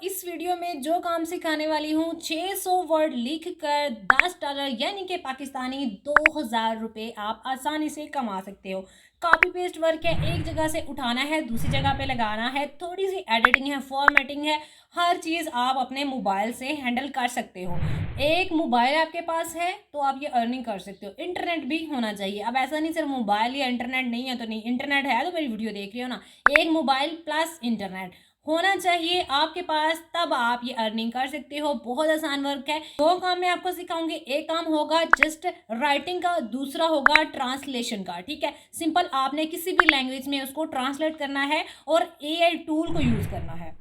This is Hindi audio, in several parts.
इस वीडियो में जो काम सिखाने वाली हूँ 600 वर्ड लिख कर $10 यानी कि पाकिस्तानी 2000 रुपये आप आसानी से कमा सकते हो। कॉपी पेस्ट वर्क है, एक जगह से उठाना है दूसरी जगह पे लगाना है, थोड़ी सी एडिटिंग है, फॉर्मेटिंग है, हर चीज़ आप अपने मोबाइल से हैंडल कर सकते हो। एक मोबाइल आपके पास है तो आप ये अर्निंग कर सकते हो। इंटरनेट भी होना चाहिए। अब ऐसा नहीं सिर्फ मोबाइल या इंटरनेट नहीं है तो नहीं, इंटरनेट है तो मेरी वीडियो देख रही हो ना। एक मोबाइल प्लस इंटरनेट होना चाहिए आपके पास, तब आप ये अर्निंग कर सकते हो। बहुत आसान वर्क है। दो काम मैं आपको सिखाऊंगी, एक काम होगा जस्ट राइटिंग का, दूसरा होगा ट्रांसलेशन का। ठीक है, सिंपल आपने किसी भी लैंग्वेज में उसको ट्रांसलेट करना है और एआई टूल को यूज करना है।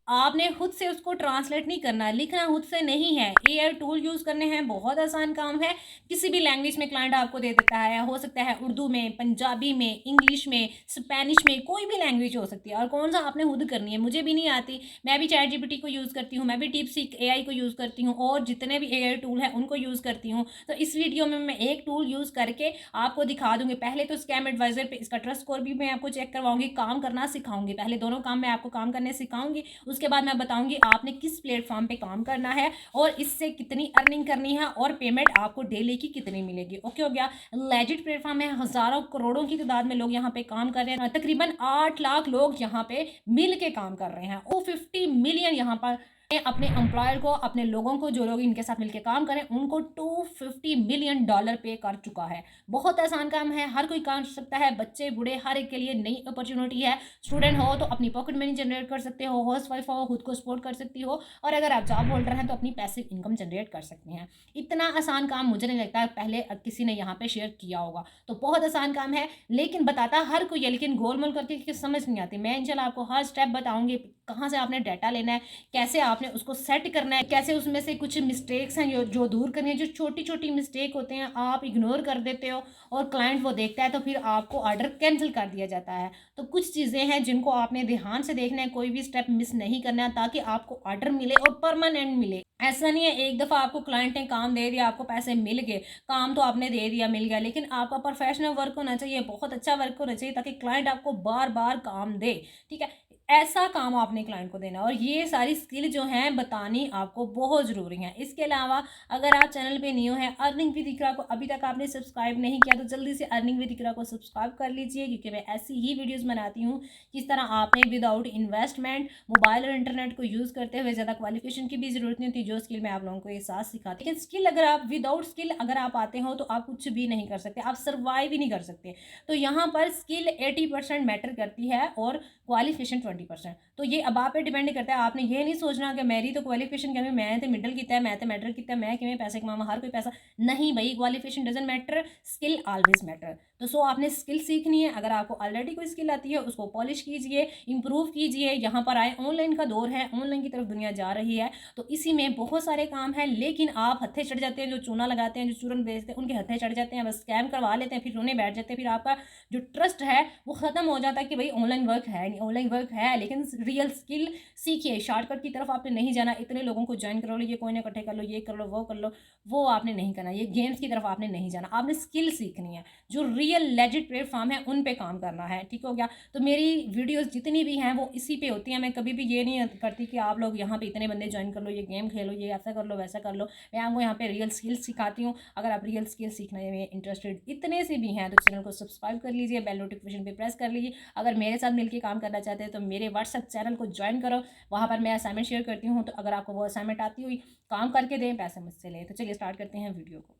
आपने खुद से उसको ट्रांसलेट नहीं करना, लिखना खुद से नहीं है, एआई टूल यूज़ करने हैं। बहुत आसान काम है। किसी भी लैंग्वेज में क्लाइंट आपको दे देता है, हो सकता है उर्दू में, पंजाबी में, इंग्लिश में, स्पेनिश में, कोई भी लैंग्वेज हो सकती है। और कौन सा आपने खुद करनी है। मुझे भी नहीं आती, मैं भी चैट जीपीटी को यूज़ करती हूँ, मैं भी डीप सीक एआई को यूज़ करती हूँ और जितने भी एआई टूल हैं उनको यूज़ करती हूँ। तो इस वीडियो में मैं एक टूल यूज़ करके आपको दिखा दूंगी। पहले तो स्कैम एडवाइजर पे इसका ट्रस्ट स्कोर भी मैं आपको चेक करवाऊंगी, काम करना सिखाऊंगी। पहले दोनों काम मैं आपको काम करने सिखाऊंगी, उसके बाद मैं बताऊंगी आपने किस प्लेटफॉर्म पे काम करना है और इससे कितनी अर्निंग करनी है और पेमेंट आपको डेली की कितनी मिलेगी। ओके हो गया। लेजिट प्लेटफॉर्म है, हजारों करोड़ों की तादाद में लोग यहाँ पे काम कर रहे हैं। तकरीबन 8 लाख लोग यहाँ पे मिल के काम कर रहे हैं। वो 50 मिलियन यहाँ पर अपने एम्प्लॉयर को, अपने लोगों को, जो लोग इनके साथ मिलकर काम करें उनको $250 मिलियन पे कर चुका है। बहुत आसान काम है, हर कोई काम कर सकता है, बच्चे बूढ़े हर एक के लिए नई अपॉर्चुनिटी है। स्टूडेंट हो तो अपनी पॉकेट मनी जनरेट कर सकते हो, हाउस वाइफ हो खुद को सपोर्ट कर सकती हो, और अगर आप जॉब होल्डर हैं तो अपनी पैसिव इनकम जनरेट कर सकते हैं। इतना आसान काम मुझे नहीं लगता है पहले किसी ने यहाँ पे शेयर किया होगा। तो बहुत आसान काम है, लेकिन बताता हर कोई है, लेकिन गोलमोल करके समझ नहीं आती। मैं इंशाल्लाह आपको हर स्टेप बताऊंगी, कहाँ से आपने डाटा लेना है, कैसे आपने उसको सेट करना है, कैसे उसमें से कुछ मिस्टेक्स हैं जो दूर करनी है। जो छोटी छोटी मिस्टेक होते हैं आप इग्नोर कर देते हो और क्लाइंट वो देखता है तो फिर आपको ऑर्डर कैंसिल कर दिया जाता है। तो कुछ चीज़ें हैं जिनको आपने ध्यान से देखना है, कोई भी स्टेप मिस नहीं करना है ताकि आपको ऑर्डर मिले और परमानेंट मिले। ऐसा नहीं है एक दफ़ा आपको क्लाइंट ने काम दे दिया, आपको पैसे मिल गए, काम तो आपने दे दिया, मिल गया, लेकिन आपका प्रोफेशनल वर्क होना चाहिए, बहुत अच्छा वर्क होना चाहिए ताकि क्लाइंट आपको बार बार काम दे। ठीक है, ऐसा काम आपने क्लाइंट को देना, और ये सारी स्किल जो हैं बतानी आपको बहुत ज़रूरी है। इसके अलावा अगर आप चैनल पे न्यू हैं, अर्निंग विद इकरा को अभी तक आपने सब्सक्राइब नहीं किया तो जल्दी से अर्निंग विद इकरा को सब्सक्राइब कर लीजिए, क्योंकि मैं ऐसी ही वीडियोस बनाती हूँ जिस तरह आपने विदाउट इन्वेस्टमेंट मोबाइल और इंटरनेट को यूज़ करते हुए, ज़्यादा क्वालिफिकेशन की भी ज़रूरत नहीं होती, जो स्किल मैं आप लोगों को ये साथ सिखाती। लेकिन स्किल अगर आप विदाउट स्किल अगर आप आते हो तो आप कुछ भी नहीं कर सकते, आप सर्वाइव ही नहीं कर सकते। तो यहाँ पर स्किल 80% मैटर करती है और क्वालिफिकेशन 20%। तो ये अब आप पे डिपेंड करता है। आपने ये नहीं सोचना कि मेरी तो क्वालिफिकेशन क्या है, मैं तो मिडल किया है, मैं तो मैटर किया है, मैं किमें पैसे कमावा, हर कोई पैसा नहीं भाई। Qualification doesn't matter, skill always matter. तो सो आपने स्किल सीखनी है। अगर आपको ऑलरेडी कोई स्किल आती है उसको पॉलिश कीजिए, इंप्रूव कीजिए। यहाँ पर आए, ऑनलाइन का दौर है, ऑनलाइन की तरफ दुनिया जा रही है, तो इसी में बहुत सारे काम हैं, लेकिन आप हत्थे चढ़ जाते हैं। जो चूना लगाते हैं, जो चूरन बेचते हैं, उनके हत्थे चढ़ जाते हैं, बस स्कैम करवा लेते हैं, फिर रोने बैठ जाते हैं। फिर आपका जो ट्रस्ट है वो खत्म हो जाता है कि भाई ऑनलाइन वर्क है नहीं, ऑनलाइन वर्क है लेकिन रियल स्किल सीखिए। शॉर्टकट की तरफ आपने नहीं जाना, इतने लोगों को ज्वाइन करो लो, ये कोई ना इकट्ठे कर लो, ये कर लो, वो कर लो, वो आपने नहीं करना। ये गेम्स की तरफ आपने नहीं जाना, आपने स्किल सीखनी है। जो रियल लेजिट प्लेटफॉर्म है उन पे काम करना है। ठीक हो गया। तो मेरी वीडियोस जितनी भी हैं वो इसी पे होती हैं। मैं कभी भी ये नहीं करती कि आप लोग यहाँ पे इतने बंदे ज्वाइन कर लो, ये गेम खेलो, ये ऐसा कर लो, वैसा कर लो। मैं आपको यहाँ पे रियल स्किल सिखाती हूँ। अगर आप रियल स्किल सीखने में इंटरेस्टेड इतने से भी हैं तो चैनल को सब्सक्राइब कर लीजिए, बेल नोटिफिकेशन पे प्रेस कर लीजिए। अगर मेरे साथ मिलकर काम करना चाहते हैं तो मेरे व्हाट्सएप चैनल को ज्वाइन करो, वहाँ पर मैं असाइनमेंट शेयर करती हूँ। तो अगर आपको वो असाइनमेंट आती हुई काम करके दें, पैसे मुझसे लें। तो चलिए स्टार्ट करते हैं वीडियो को।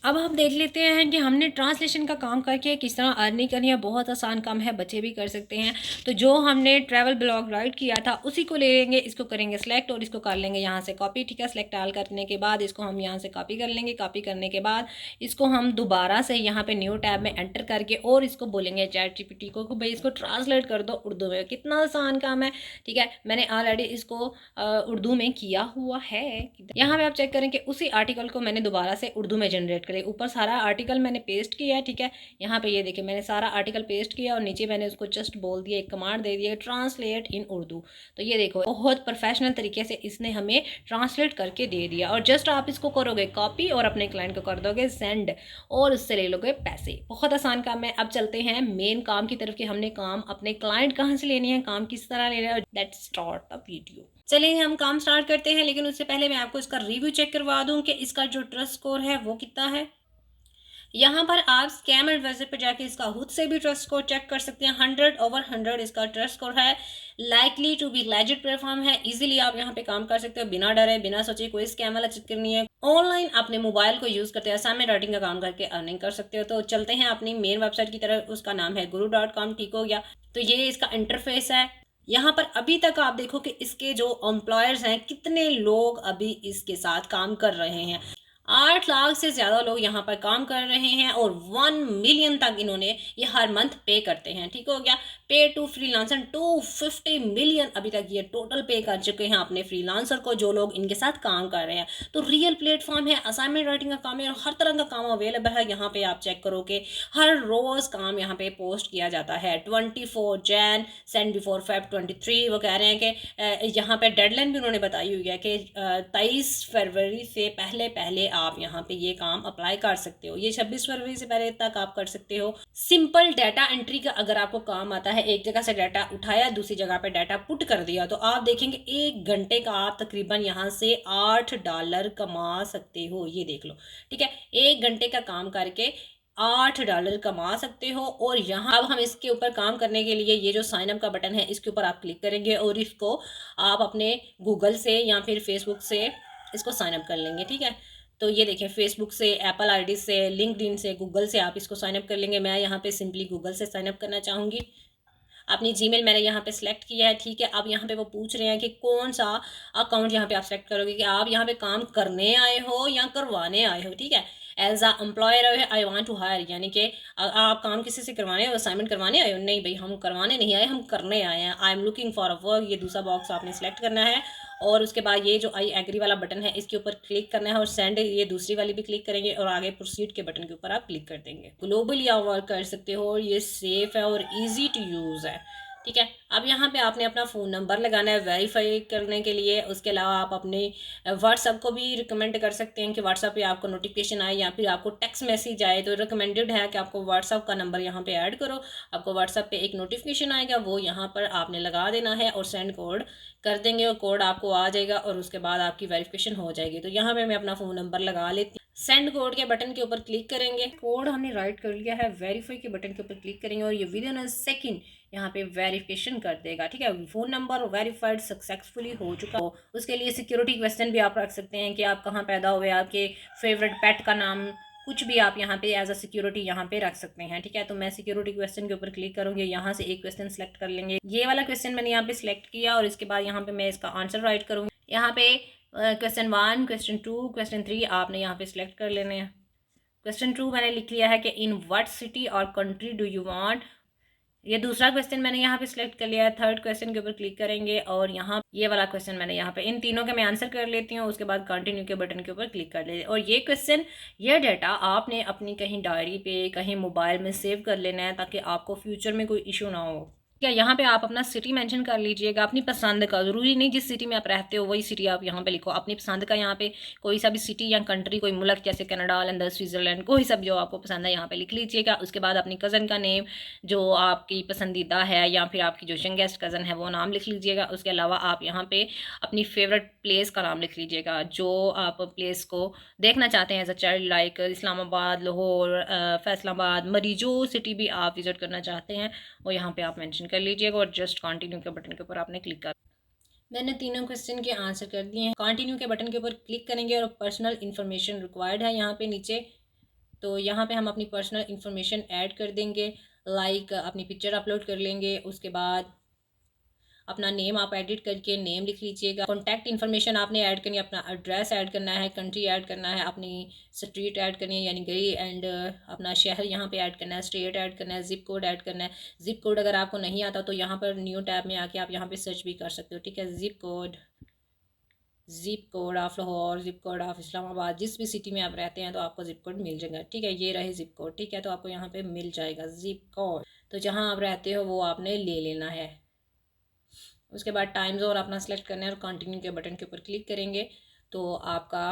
अब हम देख लेते हैं कि हमने ट्रांसलेशन का काम करके किस तरह अर्निंग करनी है। बहुत आसान काम है, बच्चे भी कर सकते हैं। तो जो हमने ट्रैवल ब्लॉग राइट किया था उसी को ले लेंगे, इसको करेंगे सेलेक्ट और इसको कर लेंगे यहाँ से कॉपी। ठीक है, सेलेक्ट आल करने के बाद इसको हम यहाँ से कॉपी कर लेंगे। कॉपी करने के बाद इसको हम दोबारा से यहाँ पे न्यू टैब में एंटर करके और इसको बोलेंगे चैट जीपीटी को भाई इसको ट्रांसलेट कर दो उर्दू में। कितना आसान काम है। ठीक है, मैंने ऑलरेडी इसको उर्दू में किया हुआ है। यहाँ पे आप चेक करें कि उसी आर्टिकल को मैंने दोबारा से उर्दू में जनरेट करे। ऊपर सारा आर्टिकल मैंने पेस्ट किया है। ठीक है, यहाँ पे ये देखिए मैंने सारा आर्टिकल पेस्ट किया और नीचे मैंने उसको जस्ट बोल दिया, एक कमांड दे दिया ट्रांसलेट इन उर्दू। तो ये देखो बहुत प्रोफेशनल तरीके से इसने हमें ट्रांसलेट करके दे दिया। और जस्ट आप इसको करोगे कॉपी और अपने क्लाइंट को कर दोगे सेंड और उससे ले लोगे पैसे। बहुत आसान काम है। अब चलते हैं मेन काम की तरफ कि हमने काम अपने क्लाइंट कहाँ से लेने हैं, काम किस तरह लेना है। Let's start the video. चलिए हम काम स्टार्ट करते हैं, लेकिन उससे पहले मैं आपको इसका रिव्यू चेक करवा दूं कि इसका जो ट्रस्ट स्कोर है वो कितना है। यहाँ पर आप स्कैम एडवाइजर पर जाके इसका खुद से भी ट्रस्ट स्कोर चेक कर सकते हैं। 100/100 इसका ट्रस्ट स्कोर है। Likely to be legit platform है। इजीली आप यहाँ पे काम कर सकते हो बिना डरे, बिना सोचे। कोई स्कैम वाला चक्कर नहीं है। ऑनलाइन अपने मोबाइल को यूज करते हैं, असाइनमेंट राइटिंग का काम करके अर्निंग कर सकते हो। तो चलते हैं अपनी मेन वेबसाइट की तरफ। उसका नाम है guru.com। ठीक हो गया। तो ये इसका इंटरफेस है। यहाँ पर अभी तक आप देखो कि इसके जो एम्प्लॉयर्स हैं, कितने लोग अभी इसके साथ काम कर रहे हैं। 8 लाख से ज़्यादा लोग यहाँ पर काम कर रहे हैं और 1 मिलियन तक इन्होंने ये हर मंथ पे करते हैं। ठीक हो गया। पे टू फ्रीलांसर 250 मिलियन अभी तक ये टोटल पे कर चुके हैं अपने फ्रीलांसर को, जो लोग इनके साथ काम कर रहे हैं। तो रियल प्लेटफॉर्म है। असाइनमेंट राइटिंग का काम है और हर तरह का काम अवेलेबल है। यहाँ पे आप चेक करो कि हर रोज़ काम यहाँ पे पोस्ट किया जाता है। 24 जैन सेंड बिफोर फेब 23 वो कह रहे हैं कि यहाँ पे डेडलाइन भी उन्होंने बताई हुई है कि 23 फरवरी से पहले पहले आप यहाँ पे ये काम अप्लाई कर सकते हो। ये 26 फरवरी से पहले तक आप कर सकते हो। सिंपल डाटा एंट्री का अगर आपको काम आता है, एक जगह से डाटा उठाया, दूसरी जगह पे डाटा पुट कर दिया, तो आप देखेंगे 1 घंटे का आप तकरीबन यहाँ से $8 कमा सकते हो। ये देख लो। ठीक है। 1 घंटे का काम करके $8 कमा सकते हो। और यहाँ अब हम इसके ऊपर काम करने के लिए ये जो साइन अप का बटन है, इसके ऊपर आप क्लिक करेंगे और इसको आप अपने गूगल से या फिर फेसबुक से इसको साइन अप कर लेंगे। ठीक है। तो ये देखें, फेसबुक से, एप्पल आईडी से, लिंक्डइन से, गूगल से आप इसको साइन अप कर लेंगे। मैं यहाँ पे सिंपली गूगल से साइन अप करना चाहूँगी। अपनी जीमेल मैंने यहाँ पे सिलेक्ट किया है। ठीक है। अब यहाँ पे वो पूछ रहे हैं कि कौन सा अकाउंट यहाँ पे आप सेलेक्ट करोगे, कि आप यहाँ पे काम करने आए हो या करवाने आए हो। ठीक है। As a employer I want to hire, यानी कि आप काम किसी से करवाने हो, असाइनमेंट करवाने आए हो? नहीं भाई, हम करवाने नहीं आए, हम करने आए हैं। I am looking for a work, ये दूसरा बॉक्स आपने सेलेक्ट करना है। और उसके बाद ये जो आई एग्री वाला बटन है, इसके ऊपर क्लिक करना है। और सेंड, ये दूसरी वाली भी क्लिक करेंगे और आगे प्रोसीड के बटन के ऊपर आप क्लिक कर देंगे। ग्लोबली आप वर्क कर सकते हो और ये सेफ है और ईजी टू यूज़ है। ठीक है। अब यहाँ पे आपने अपना फ़ोन नंबर लगाना है वेरीफाई करने के लिए। उसके अलावा आप अपने व्हाट्सअप को भी रिकमेंड कर सकते हैं कि व्हाट्सअप पे आपको नोटिफिकेशन आए या फिर आपको टेक्स्ट मैसेज आए, तो रिकमेंडेड है कि आपको व्हाट्सअप का नंबर यहाँ पे ऐड करो। आपको व्हाट्सअप पे एक नोटिफिकेशन आएगा, वो यहाँ पर आपने लगा देना है और सेंड कोड कर देंगे और कोड आपको आ जाएगा और उसके बाद आपकी वेरिफिकेशन हो जाएगी। तो यहाँ पे मैं अपना फ़ोन नंबर लगा लेती हूँ। सेंड कोड के बटन के ऊपर क्लिक करेंगे। कोड हमने राइट कर लिया है। वेरीफाई के बटन के ऊपर क्लिक करेंगे और ये विद इन अ सेकेंड यहाँ पे वेरिफिकेशन कर देगा। ठीक है। फ़ोन नंबर वेरीफाइड सक्सेसफुली हो चुका हो। उसके लिए सिक्योरिटी क्वेश्चन भी आप रख सकते हैं कि आप कहाँ पैदा हुए, आपके फेवरेट पेट का नाम, कुछ भी आप यहाँ पे एज अ सिक्योरिटी यहाँ पे रख सकते हैं। ठीक है। तो मैं सिक्योरिटी क्वेश्चन के ऊपर क्लिक करूँगी। यहाँ से एक क्वेश्चन सेलेक्ट कर लेंगे। ये वाला क्वेश्चन मैंने यहाँ पे सिलेक्ट किया और इसके बाद यहाँ पे मैं इसका आंसर राइट करूँगी। यहाँ पे क्वेश्चन 1, क्वेश्चन 2, क्वेश्चन 3 आपने यहाँ पे सिलेक्ट कर लेने हैं। क्वेश्चन 2 मैंने लिख लिया है कि इन व्हाट सिटी और कंट्री डू यू वांट। ये दूसरा क्वेश्चन मैंने यहाँ पे सिलेक्ट कर लिया है। थर्ड क्वेश्चन के ऊपर क्लिक करेंगे और यहाँ ये वाला क्वेश्चन मैंने यहाँ पे, इन तीनों के मैं आंसर कर लेती हूँ। उसके बाद कंटिन्यू के बटन के ऊपर क्लिक कर लेते। और ये क्वेश्चन, ये डाटा आपने अपनी कहीं डायरी पे, कहीं मोबाइल में सेव कर लेना है ताकि आपको फ्यूचर में कोई इशू ना हो। क्या यहाँ पे आप अपना सिटी मेंशन कर लीजिएगा, अपनी पसंद का। ज़रूरी नहीं जिस सिटी में आप रहते हो वही सिटी आप यहाँ पे लिखो। अपनी पसंद का यहाँ पे कोई सा भी सिटी या कंट्री, कोई मुल्क, जैसे कनाडा, लंदन, स्विट्ज़रलैंड, कोई सब जो आपको पसंद है यहाँ पे लिख लीजिएगा। उसके बाद अपनी कज़न का नेम जो आपकी पसंदीदा है या फिर आपकी जो यंगेस्ट कज़न है वो नाम लिख लीजिएगा। उसके अलावा आप यहाँ पे अपनी फेवरेट प्लेस का नाम लिख लीजिएगा, जो आप प्लेस को देखना चाहते हैं as a child, like Islamabad, Lahore, Faisalabad, Murree, जो सिटी भी आप विज़िट करना चाहते हैं वो यहाँ पे आप मेंशन कर लीजिएगा और जस्ट कंटिन्यू के बटन के ऊपर आपने क्लिक कर। मैंने तीनों क्वेश्चन के आंसर कर दिए हैं। कंटिन्यू के बटन के ऊपर क्लिक करेंगे और पर्सनल इन्फॉर्मेशन रिक्वायर्ड है यहाँ पे नीचे। तो यहाँ पे हम अपनी पर्सनल इन्फॉर्मेशन ऐड कर देंगे, लाइक अपनी पिक्चर अपलोड कर लेंगे। उसके बाद अपना नेम आप एडिट करके नेम लिख लीजिएगा। कॉन्टैक्ट इन्फॉर्मेशन आपने ऐड करनी है, अपना एड्रेस ऐड करना है, कंट्री ऐड करना है, अपनी स्ट्रीट ऐड करनी है यानी गली, एंड अपना शहर यहाँ पे ऐड करना है, स्टेट ऐड करना है, जिप कोड ऐड करना है। जिप कोड अगर आपको नहीं आता तो यहाँ पर न्यू टैब में आके आप यहाँ पे सर्च भी कर सकते हो। ठीक है। Zip code of Lahore, zip code of Islamabad, जिस भी सिटी में आप रहते हैं तो आपको जिप कोड मिल जाएगा। ठीक है। ये रहे जिप कोड। ठीक है। तो आपको यहाँ पे मिल जाएगा जिप कोड। तो जहाँ आप रहते हो वो आपने ले लेना है। उसके बाद टाइम जोन अपना सेलेक्ट करना है और कंटिन्यू के बटन के ऊपर क्लिक करेंगे तो आपका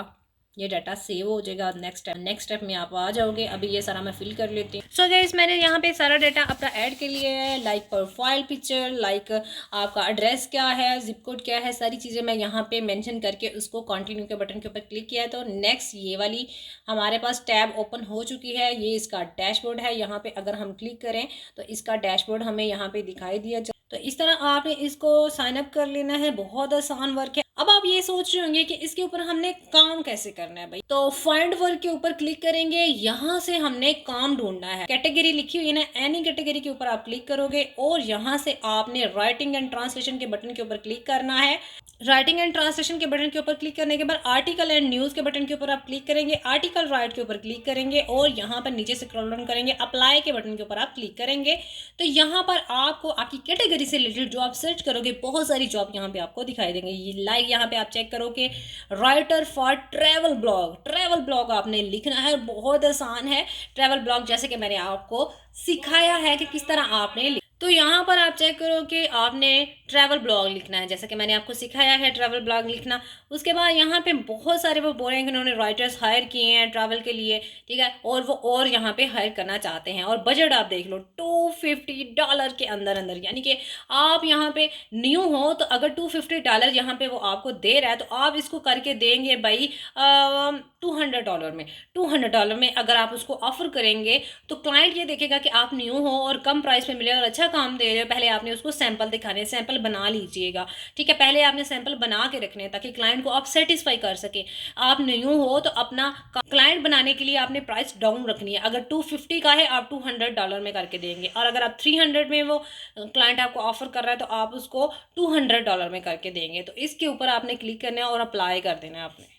ये डाटा सेव हो जाएगा। नेक्स्ट स्टेप में आप आ जाओगे। अभी ये सारा मैं फिल कर लेती हूँ। सो गाइस, मैंने यहाँ पे सारा डाटा अपना ऐड कर लिया है, लाइक प्रोफाइल पिक्चर, लाइक आपका एड्रेस क्या है, जिप कोड क्या है, सारी चीज़ें मैं यहाँ पे मेंशन करके उसको कंटिन्यू के बटन के ऊपर क्लिक किया है। तो नेक्स्ट ये वाली हमारे पास टैब ओपन हो चुकी है। ये इसका डैशबोर्ड है। यहाँ पे अगर हम क्लिक करें तो इसका डैशबोर्ड हमें यहाँ पे दिखाई दिया। तो इस तरह आपने इसको साइन अप कर लेना है। बहुत आसान वर्क है। अब आप ये सोच रहे होंगे कि इसके ऊपर हमने काम कैसे करना है भाई। तो फाइंड वर्क के ऊपर क्लिक करेंगे। यहाँ से हमने काम ढूंढना है। कैटेगरी लिखी हुई है ना, एनी कैटेगरी के ऊपर आप क्लिक करोगे और यहाँ से आपने राइटिंग एंड ट्रांसलेशन के बटन के ऊपर क्लिक करना है। राइटिंग एंड ट्रांसलेशन के बटन के ऊपर क्लिक करने के बाद आर्टिकल एंड न्यूज़ के बटन के ऊपर आप क्लिक करेंगे। आर्टिकल राइट के ऊपर क्लिक करेंगे और यहाँ पर नीचे से स्क्रॉल डाउन करेंगे। अप्लाई के बटन के ऊपर आप क्लिक करेंगे। तो यहाँ पर आपको आपकी कैटेगरी से रिलेटेड जो आप सर्च करोगे, बहुत सारी जॉब यहाँ पे आपको दिखाई देंगे। ये लाइक यहाँ पे आप चेक करोगे, writer for travel blog. Travel blog आपने लिखना है। बहुत आसान है ट्रैवल ब्लॉग, जैसे कि मैंने आपको सिखाया है कि किस तरह आपने। तो यहाँ पर आप चेक करो कि आपने ट्रैवल ब्लॉग लिखना है, जैसे कि मैंने आपको सिखाया है ट्रैवल ब्लॉग लिखना। उसके बाद यहाँ पे बहुत सारे वो बोल रहे हैं कि उन्होंने राइटर्स हायर किए हैं ट्रैवल के लिए, ठीक है, और वो और यहाँ पे हायर करना चाहते हैं। और बजट आप देख लो $250 के अंदर अंदर, यानी कि आप यहाँ पे न्यू हो तो अगर $250 यहाँ पे वो आपको दे रहा है तो आप इसको करके देंगे भाई $200 में। $200 में अगर आप उसको ऑफर करेंगे तो क्लाइंट ये देखेगा कि आप न्यू हो और कम प्राइस पे मिलेगा और अच्छा काम दे रहे हो। पहले आपने उसको सैंपल दिखाने, सैंपल बना लीजिएगा, ठीक है। पहले आपने सैंपल बना के रखने हैं ताकि क्लाइंट को आप सेटिस्फाई कर सके। आप न्यू हो तो अपना क्लाइंट बनाने के लिए आपने प्राइस डाउन रखनी है। अगर 250 का है आप $200 में करके देंगे, और अगर आप 300 में वो क्लाइंट आपको ऑफर कर रहा है तो आप उसको $200 में करके देंगे। तो इसके ऊपर आपने क्लिक करना है और अप्लाई कर देना है आपने।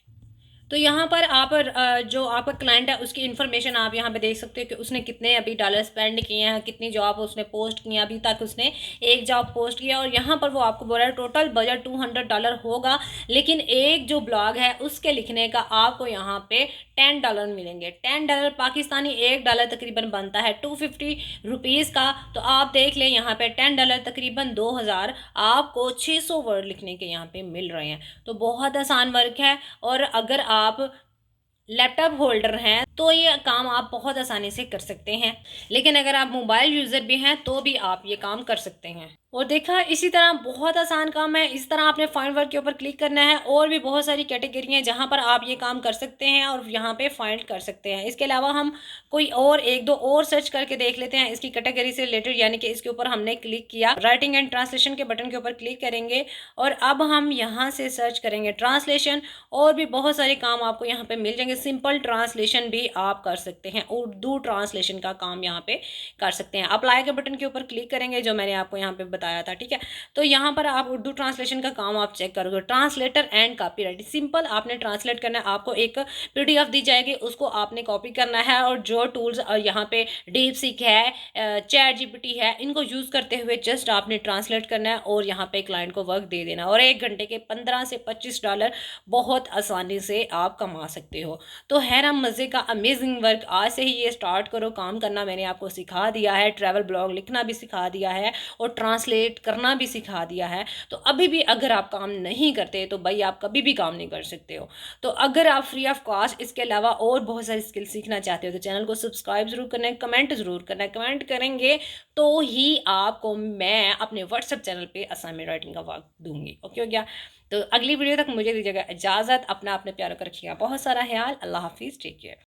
तो यहाँ पर आप जो आपका क्लाइंट है उसकी इन्फॉर्मेशन आप यहाँ पे देख सकते हो कि उसने कितने अभी डॉलर स्पेंड किए हैं, कितनी जॉब उसने पोस्ट की हैं अभी तक। उसने एक जॉब पोस्ट किया और यहाँ पर वो आपको बोल रहा है टोटल बजट $200 होगा, लेकिन एक जो ब्लॉग है उसके लिखने का आपको यहाँ पे $10 मिलेंगे। $10 पाकिस्तानी, $1 तकरीबन बनता है 250 रुपीज़ का। तो आप देख लें यहाँ पे $10 तकरीबन 2000 आपको 600 वर्ड लिखने के यहाँ पे मिल रहे हैं। तो बहुत आसान वर्क है। और अगर आप लैपटॉप होल्डर हैं तो ये काम आप बहुत आसानी से कर सकते हैं, लेकिन अगर आप मोबाइल यूज़र भी हैं तो भी आप ये काम कर सकते हैं। और देखा, इसी तरह बहुत आसान काम है। इस तरह आपने फाइंड वर्क के ऊपर क्लिक करना है। और भी बहुत सारी कैटेगरी हैं जहाँ पर आप ये काम कर सकते हैं और यहाँ पे फाइंड कर सकते हैं। इसके अलावा हम कोई और एक दो और सर्च करके देख लेते हैं इसकी कैटेगरी से रिलेटेड, यानी कि इसके ऊपर हमने क्लिक किया, राइटिंग एंड ट्रांसलेशन के बटन के ऊपर क्लिक करेंगे और अब हम यहाँ से सर्च करेंगे ट्रांसलेशन। और भी बहुत सारे काम आपको यहाँ पे मिल जाएंगे। सिंपल ट्रांसलेशन भी आप कर सकते हैं, उर्दू ट्रांसलेशन का काम यहाँ पे कर सकते हैं। अप्लाई के बटन के ऊपर क्लिक करेंगे जो मैंने आपको यहाँ पे बताया था, ठीक है। तो यहाँ पर आप उर्दू ट्रांसलेशन का काम आप चेक करोगे। Translator and copy writing, simple आपने ट्रांसलेट करना है। आपको एक PDF दी जाएगी, उसको आपने कॉपी करना है और जो टूल्स यहाँ पे डीपसीक है, चैट GPT है, इनको यूज़ करते हुए जस्ट आपने ट्रांसलेट करना है और यहाँ पे क्लाइंट को वर्क दे देना। और 1 घंटे के $15 से $25 बहुत आसानी से आप कमा सकते हो। तो है ना मज़े का अमेजिंग वर्क। आज से ही ये स्टार्ट करो काम करना। मैंने आपको सिखा दिया है, ट्रैवल ब्लॉग लिखना भी सिखा दिया है और ट्रांसलेट करना भी सिखा दिया है। तो अभी भी अगर आप काम नहीं करते तो भाई आप कभी भी काम नहीं कर सकते हो। तो अगर आप फ्री ऑफ कॉस्ट इसके अलावा और बहुत सारी स्किल सीखना चाहते हो तो चैनल को सब्सक्राइब जरूर करना है, कमेंट जरूर करना है। कमेंट करेंगे तो ही आपको मैं अपने व्हाट्सएप चैनल पे असाइनमेंट राइटिंग का वर्क दूंगी। ओके हो गया। तो अगली वीडियो तक मुझे दीजिएगा इजाज़त। अपना अपने प्यारों का रखिएगा बहुत सारा ख्याल। अल्लाह हाफिज़, टेक केयर।